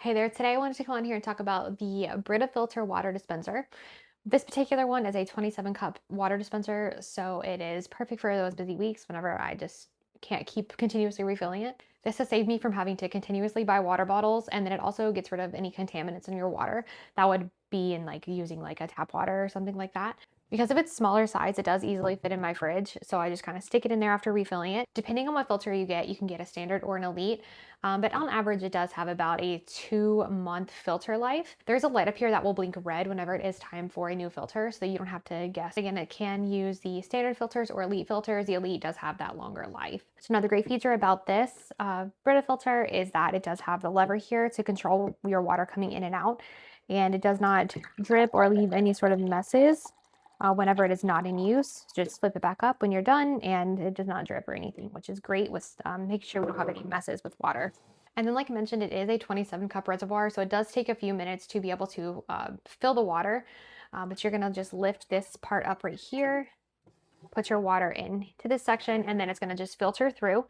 Hey there, today I wanted to come on here and talk about the Brita filter water dispenser. This particular one is a 27 cup water dispenser, so it is perfect for those busy weeks whenever I just can't keep continuously refilling it. This has saved me from having to continuously buy water bottles, and then it also gets rid of any contaminants in your water that would be in like using like a tap water or something like that. Because of its smaller size, it does easily fit in my fridge, so I just kind of stick it in there after refilling it. Depending on what filter you can get a standard or an elite, but on average, it does have about a 2-month filter life. There's a light up here that will blink red whenever it is time for a new filter, so you don't have to guess. Again, it can use the standard filters or elite filters. The elite does have that longer life. So another great feature about this Brita filter is that it does have the lever here to control your water coming in and out, and it does not drip or leave any sort of messes whenever it is not in use. Just flip it back up when you're done and it does not drip or anything, which is great with making sure we don't have any messes with water. And then like I mentioned, it is a 27 cup reservoir, so it does take a few minutes to be able to fill the water, but you're gonna just lift this part up right here, put your water in to this section, and then it's gonna just filter through.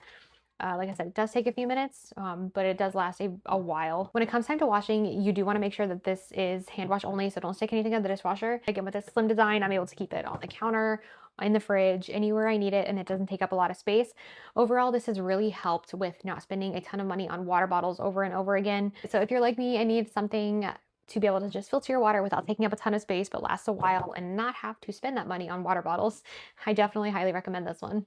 Like I said, it does take a few minutes, but it does last a while. When it comes time to washing, you do want to make sure that this is hand wash only, so don't stick anything in the dishwasher. Again, with this slim design, I'm able to keep it on the counter, in the fridge, anywhere I need it, and it doesn't take up a lot of space. Overall, this has really helped with not spending a ton of money on water bottles over and over again. So if you're like me and need something to be able to just filter your water without taking up a ton of space, but lasts a while and not have to spend that money on water bottles, I definitely highly recommend this one.